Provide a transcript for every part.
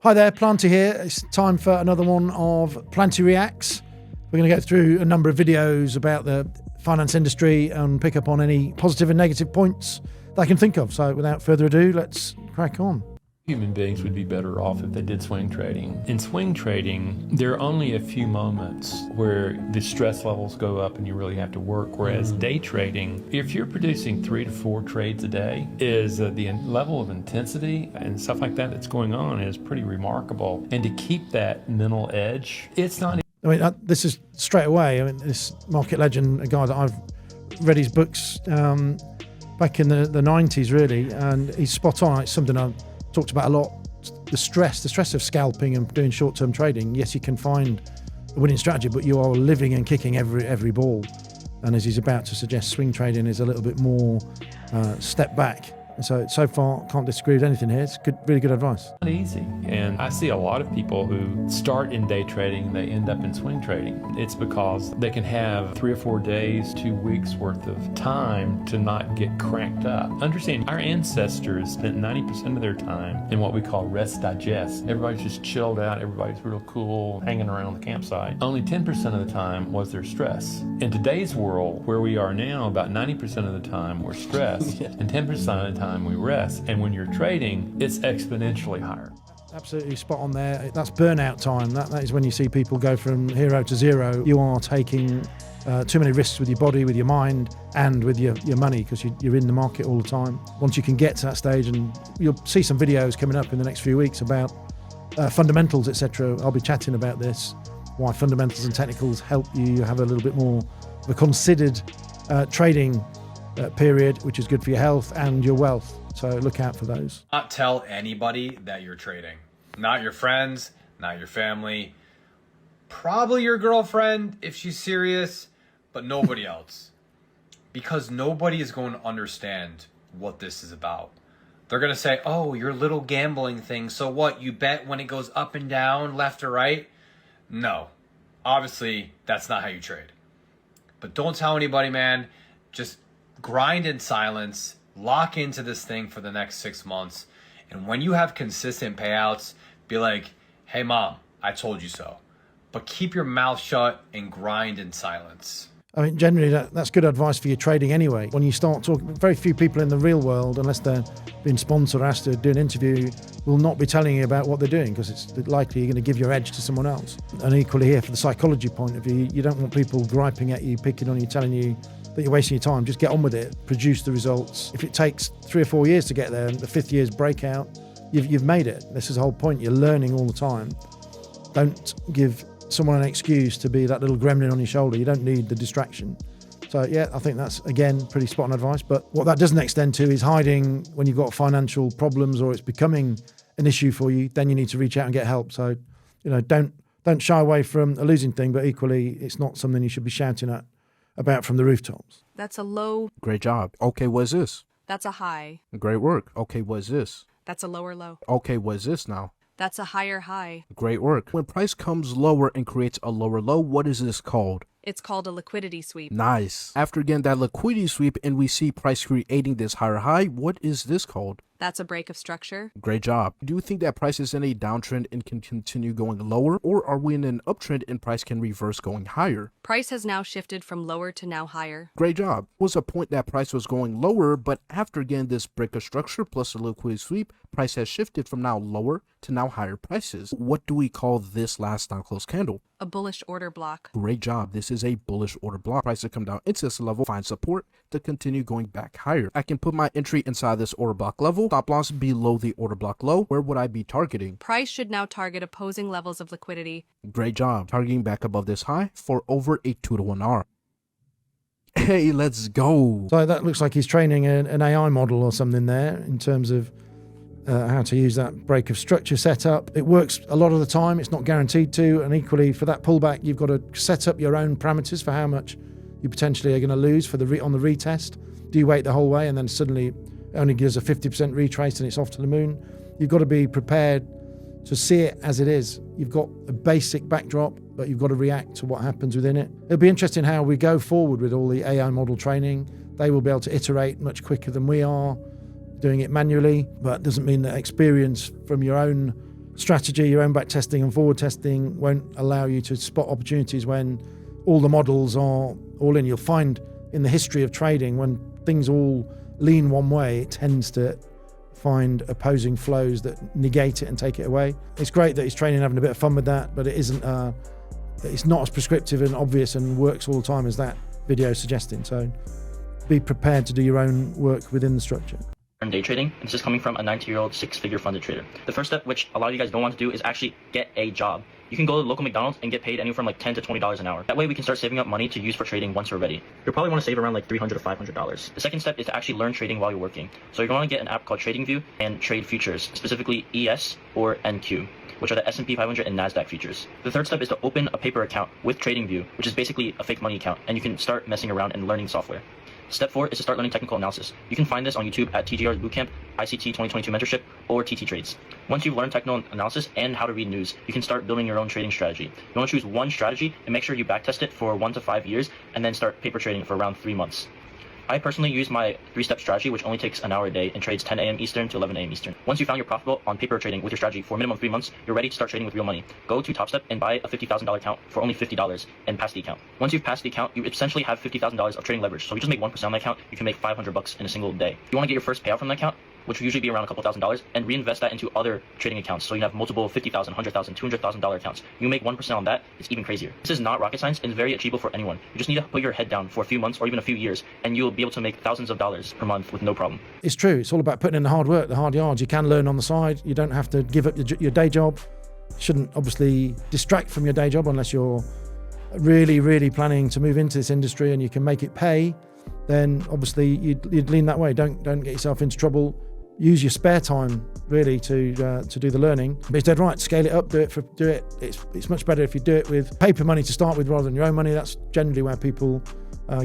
Hi there, Planty here. It's time for another one of Planty Reacts. We're going to go through a number of videos about the finance industry and pick up on any positive and negative points that I can think of. So without further ado, let's crack on. Human beings would be better off if they did swing trading. In swing trading, there are only a few moments where the stress levels go up and you really have to work, whereas day trading, if you're producing 3 to 4 trades a day, is the level of intensity and stuff like that that's going on is pretty remarkable. And to keep that mental edge, it's not... I mean, this is straight away. I mean, this market legend, a guy that I've read his books back in the 90s, really, and he's spot on. It's something I've talked about a lot. The stress of scalping and doing short-term trading. Yes, you can find a winning strategy, but you are living and kicking every ball. And as he's about to suggest, swing trading is a little bit more step back. And so far, can't disagree with anything here. It's good, really good advice. Not easy. And I see a lot of people who start in day trading, they end up in swing trading. It's because they can have 3 or 4 days, 2 weeks worth of time to not get cranked up. Understand, our ancestors spent 90% of their time in what we call rest digest. Everybody's just chilled out, everybody's real cool, hanging around the campsite. Only 10% of the time was their stress. In today's world, where we are now, about 90% of the time we're stressed, and 10% of the time we rest. And when you're trading, it's exponentially higher. Absolutely spot on there. That's burnout time. That is when you see people go from hero to zero. You are taking too many risks with your body, with your mind, and with your money, because you're in the market all the time. Once you can get to that stage, and you'll see some videos coming up in the next few weeks about fundamentals, etc. I'll be chatting about this, why fundamentals and technicals help you have a little bit more of a considered trading period, which is good for your health and your wealth. So look out for those. Not tell anybody that you're trading. Not your friends, not your family, probably your girlfriend if she's serious, but nobody else. Because nobody is going to understand what this is about. They're going to say, oh, your little gambling thing, so what, you bet when it goes up and down, left or right? No, obviously that's not how you trade. But don't tell anybody, man. Just grind in silence, lock into this thing for the next 6 months. And when you have consistent payouts, be like, hey mom, I told you so. But keep your mouth shut and grind in silence. I mean, generally that's good advice for your trading anyway. When you start talking, very few people in the real world, unless they're being sponsored or asked to do an interview, will not be telling you about what they're doing, because it's likely you're going to give your edge to someone else. And equally here, for the psychology point of view, you don't want people griping at you, picking on you, telling you that you're wasting your time. Just get on with it, produce the results. If it takes 3 or 4 years to get there and the 5th year's breakout, you've made it. This is the whole point. You're learning all the time. Don't give someone an excuse to be that little gremlin on your shoulder. You don't need the distraction. So yeah, I think that's, again, pretty spot on advice. But what that doesn't extend to is hiding when you've got financial problems or it's becoming an issue for you. Then you need to reach out and get help. So, don't shy away from a losing thing, but equally it's not something you should be shouting about from the rooftops. That's a low. Great job. Okay, what's this? That's a high. Great work. Okay, what's this? That's a lower low. Okay, what's this now? That's a higher high. Great work. When price comes lower and creates a lower low, what is this called? It's called a liquidity sweep. Nice. After again that liquidity sweep and we see price creating this higher high, what is this called? That's a break of structure. Great job. Do you think that price is in a downtrend and can continue going lower, or are we in an uptrend and price can reverse going higher? Price has now shifted from lower to now higher. Great job. Was a point that price was going lower, but after again this break of structure plus the liquidity sweep, price has shifted from now lower to now higher prices. What do we call this last non-close candle? A bullish order block. Great job. This is a bullish order block. Price to come down into this level, find support to continue going back higher. I can put my entry inside this order block level, stop loss below the order block low. Where would I be targeting? Price should now target opposing levels of liquidity. Great job. Targeting back above this high for over a 2 to 1 R. Hey, let's go. So that looks like he's training an AI model or something there in terms of how to use that break of structure setup. It works a lot of the time. It's not guaranteed to. And equally, for that pullback, you've got to set up your own parameters for how much you potentially are going to lose for on the retest. Do you wait the whole way and then suddenly it only gives a 50% retrace and it's off to the moon? You've got to be prepared to see it as it is. You've got a basic backdrop, but you've got to react to what happens within it. It'll be interesting how we go forward with all the AI model training. They will be able to iterate much quicker than we are doing it manually, but it doesn't mean that experience from your own strategy, your own back testing and forward testing won't allow you to spot opportunities when all the models are all in. You'll find in the history of trading, when things all lean one way, it tends to find opposing flows that negate it and take it away. It's great that he's training and having a bit of fun with that, but it isn't. It's not as prescriptive and obvious and works all the time as that video is suggesting. So be prepared to do your own work within the structure. Day trading, and this is coming from a 90-year-old six-figure funded trader. The first step, which a lot of you guys don't want to do, is actually get a job. You can go to the local McDonald's and get paid anywhere from like $10 to $20 an hour. That way we can start saving up money to use for trading once we're ready. You'll probably want to save around like $300 to $500. The second step is to actually learn trading while you're working. So you're going to get an app called TradingView and trade futures, specifically ES or NQ, which are the S&P 500 and NASDAQ futures. The third step is to open a paper account with TradingView, which is basically a fake money account, and you can start messing around and learning software. Step 4 is to start learning technical analysis. You can find this on YouTube at TGR's Bootcamp, ICT 2022 Mentorship, or TT Trades. Once you've learned technical analysis and how to read news, you can start building your own trading strategy. You want to choose one strategy and make sure you backtest it for 1 to 5 years, and then start paper trading for around 3 months. I personally use my 3-step strategy, which only takes an hour a day and trades 10 a.m. Eastern to 11 a.m. Eastern. Once you found you're profitable on paper trading with your strategy for a minimum of 3 months, you're ready to start trading with real money. Go to Top Step and buy a $50,000 account for only $50 and pass the account. Once you've passed the account, you essentially have $50,000 of trading leverage. So you just make 1% on the account, you can make $500 in a single day. You want to get your first payout from the account, which will usually be around a couple $1,000s, and reinvest that into other trading accounts. So you have multiple $50,000, $100,000, $200,000 accounts. You make 1% on that, it's even crazier. This is not rocket science and very achievable for anyone. You just need to put your head down for a few months or even a few years, and you'll be able to make thousands of dollars per month with no problem. It's true. It's all about putting in the hard work, the hard yards. You can learn on the side. You don't have to give up your day job. Shouldn't obviously distract from your day job unless you're really, really planning to move into this industry and you can make it pay. Then obviously you'd lean that way. Don't get yourself into trouble. Use your spare time really to do the learning. But it's dead right. Scale it up. Do it. It's much better if you do it with paper money to start with rather than your own money. That's generally where people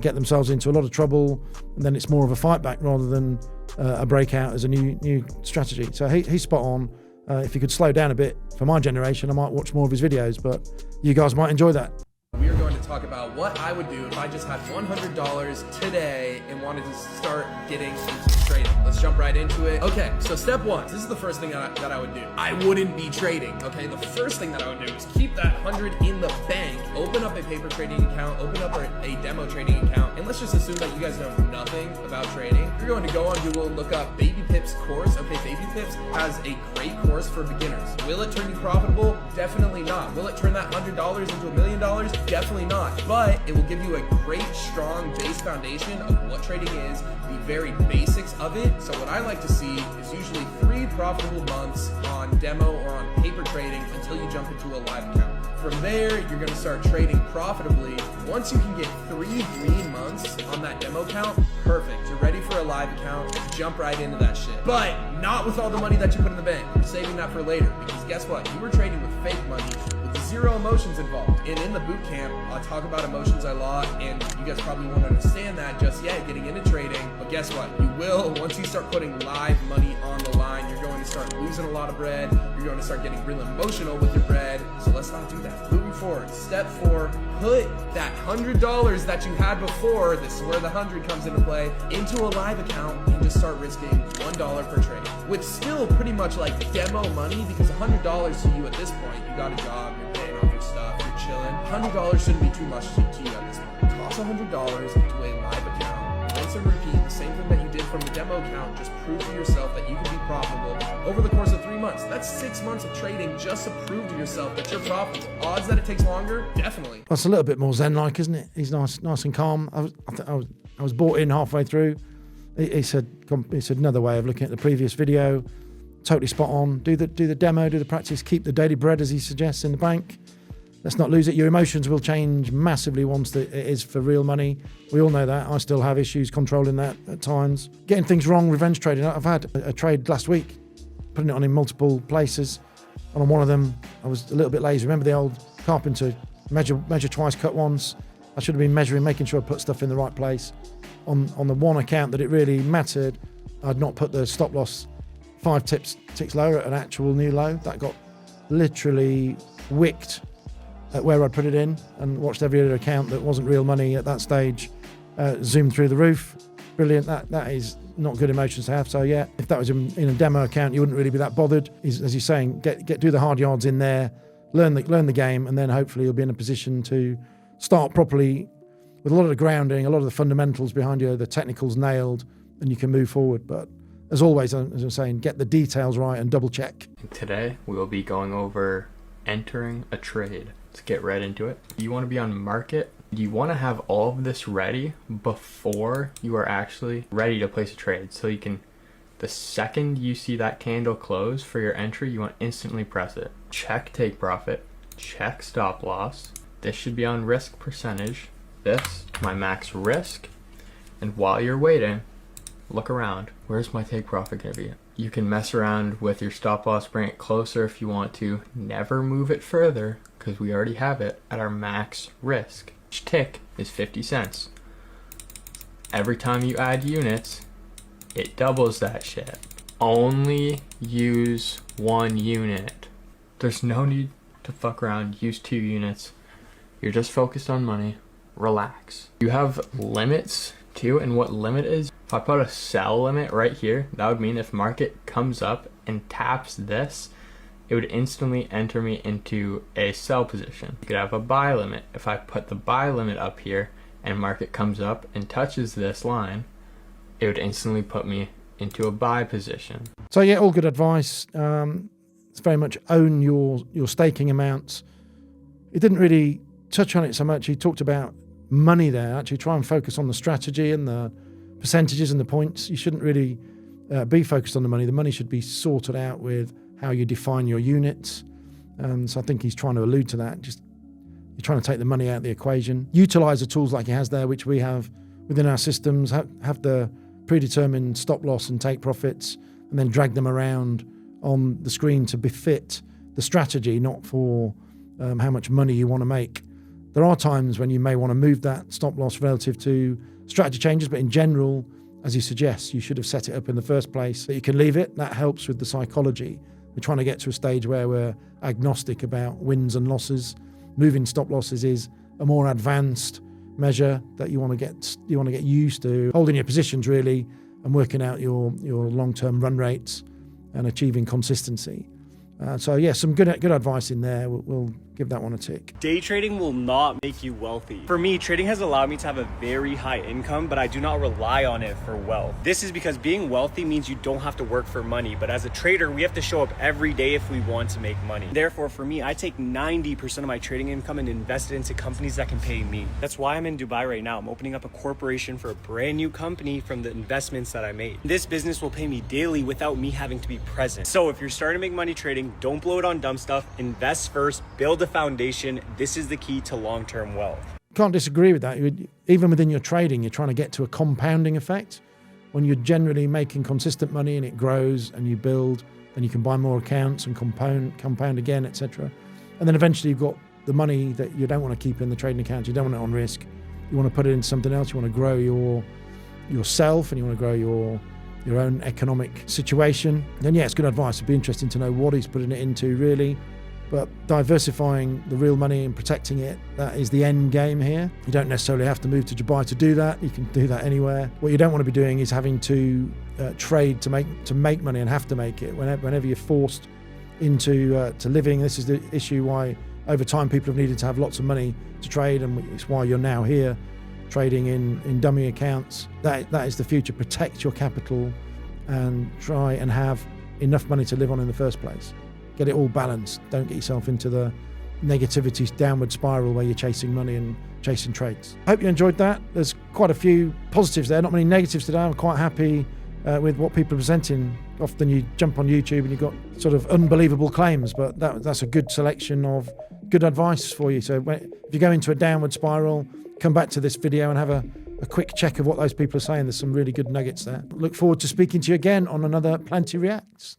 get themselves into a lot of trouble, and then it's more of a fight back rather than a breakout as a new strategy. So he's spot on. If he could slow down a bit for my generation, I might watch more of his videos. But you guys might enjoy that. We are going to talk about what I would do if I just had $100 today and wanted to start getting into trading. Let's jump right into it. Okay, so step 1. This is the first thing that I would do. I wouldn't be trading, okay? The first thing that I would do is keep that 100 in the bank, open up a paper trading account, open up a demo trading account, and let's just assume that you guys know nothing about trading. You're going to go on Google and look up Baby Pips course. Okay, Baby Pips has a great course for beginners. Will it turn you profitable? Definitely not. Will it turn that $100 into $1 million? Definitely not, but it will give you a great, strong base foundation of what trading is, the very basics of it. So what I like to see is usually 3 profitable months on demo or on paper trading until you jump into a live account. From there, you're going to start trading profitably. Once you can get 3 green months on that demo account, perfect. You're ready for a live account. Jump right into that shit. But not with all the money that you put in the bank. You're saving that for later, because guess what? You were trading with fake money with 0 emotions involved. And in the boot camp, I talk about emotions a lot, and you guys probably won't understand that just yet getting into trading. But guess what? You will. Once you start putting live money on the line, you're going to start losing a lot of bread. You're going to start getting real emotional with your bread. So let's not do that. Moving forward, step 4, put that $100 that you had before, this is where the 100 comes into play, into a live account and just start risking $1 per trade. With still pretty much like demo money, because $100 to you at this point, you got a job, you're paying off your stuff, you're chilling. $100 shouldn't be too much to you at this point. Toss $100 into a live account, rinse and repeat, the same thing that you did from the demo account, just prove to yourself that you can be profitable over the course of 3 months. That's 6 months of trading just to prove to yourself that you're profitable. Odds that it takes longer? Definitely. That's a little bit more zen-like, isn't it? He's nice and calm. I was bought in halfway through. He said another way of looking at the previous video. Totally spot on. Do the demo, do the practice, keep the daily bread as he suggests in the bank. Let's not lose it. Your emotions will change massively once it is for real money. We all know that. I still have issues controlling that at times. Getting things wrong, revenge trading. I've had a trade last week, putting it on in multiple places. And on one of them, I was a little bit lazy. Remember the old carpenter, measure twice, cut once? I should have been measuring, making sure I put stuff in the right place. On the one account that it really mattered, I'd not put the stop loss 5 ticks lower at an actual new low. That got literally wicked at where I'd put it in, and watched every other account that wasn't real money at that stage zoom through the roof. Brilliant. That is not good emotions to have. So yeah, if that was in a demo account, you wouldn't really be that bothered. As you're saying, do the hard yards in there, learn the game, and then hopefully you'll be in a position to start properly with a lot of the grounding, a lot of the fundamentals behind you, the technicals nailed, and you can move forward. But as always, as I'm saying, get the details right and double check. Today we will be going over entering a trade. Let's get right into it. You want to be on market. You want to have all of this ready before you are actually ready to place a trade. So you can, the second you see that candle close for your entry, you want to instantly press it. Check take profit, check stop loss. This should be on risk percentage. This, my max risk. And while you're waiting, look around. Where's my take profit going to be? You can mess around with your stop loss, bring it closer if you want to. Never move it further because we already have it at our max risk. Each tick is 50 cents. Every time you add units, it doubles that shit. Only use 1 unit. There's no need to fuck around. Use 2 units. You're just focused on money. Relax. You have limits too, and what limit is, if I put a sell limit right here, that would mean if market comes up and taps this, it would instantly enter me into a sell position. You could have a buy limit. If I put the buy limit up here and market comes up and touches this line, it would instantly put me into a buy position. So yeah, all good advice. It's very much own your staking amounts. He didn't really touch on it so much. He talked about money there. Actually try and focus on the strategy and the percentages and the points. You shouldn't really be focused on the money. The money should be sorted out with how you define your units. So I think he's trying to allude to that. Just you're trying to take the money out of the equation. Utilize the tools like he has there, which we have within our systems. Have the predetermined stop loss and take profits, and then drag them around on the screen to befit the strategy, not for how much money you want to make. There are times when you may want to move that stop loss relative to strategy changes, but in general, as he suggests, you should have set it up in the first place. But you can leave it. That helps with the psychology. We're trying to get to a stage where we're agnostic about wins and losses. Moving stop losses is a more advanced measure that you want to get used to. Holding your positions really and working out your long-term run rates and achieving consistency. So yeah, some good advice in there. We'll give that one a tick. Day trading will not make you wealthy. For me, trading has allowed me to have a very high income, but I do not rely on it for wealth. This is because being wealthy means you don't have to work for money, but as a trader, we have to show up every day if we want to make money. Therefore, for me, I take 90% of my trading income and invest it into companies that can pay me. That's why I'm in Dubai right now. I'm opening up a corporation for a brand new company from the investments that I made. This business will pay me daily without me having to be present. So if you're starting to make money trading, don't blow it on dumb stuff. Invest first, build a foundation. This is the key to long-term wealth. Can't disagree with that. Even within your trading, you're trying to get to a compounding effect. When you're generally making consistent money and it grows and you build, then you can buy more accounts and compound again, etc. And then eventually you've got the money that you don't want to keep in the trading account. You don't want it on risk. You want to put it into something else. You want to grow yourself and you want to grow your own economic situation. Then yeah, it's good advice. It'd be interesting to know what he's putting it into really. But diversifying the real money and protecting it, that is the end game here. You don't necessarily have to move to Dubai to do that. You can do that anywhere. What you don't want to be doing is having to trade to make money and have to make it. Whenever you're forced into to living, this is the issue why over time people have needed to have lots of money to trade, and it's why you're now here trading in dummy accounts. That is the future. Protect your capital and try and have enough money to live on in the first place. Get it all balanced. Don't get yourself into the negativity downward spiral where you're chasing money and chasing trades. I hope you enjoyed that. There's quite a few positives there, not many negatives today. I'm quite happy with what people are presenting. Often you jump on YouTube and you've got sort of unbelievable claims, but that's a good selection of good advice for you. So if you go into a downward spiral, come back to this video and have a quick check of what those people are saying. There's some really good nuggets there. Look forward to speaking to you again on another Planty Reacts.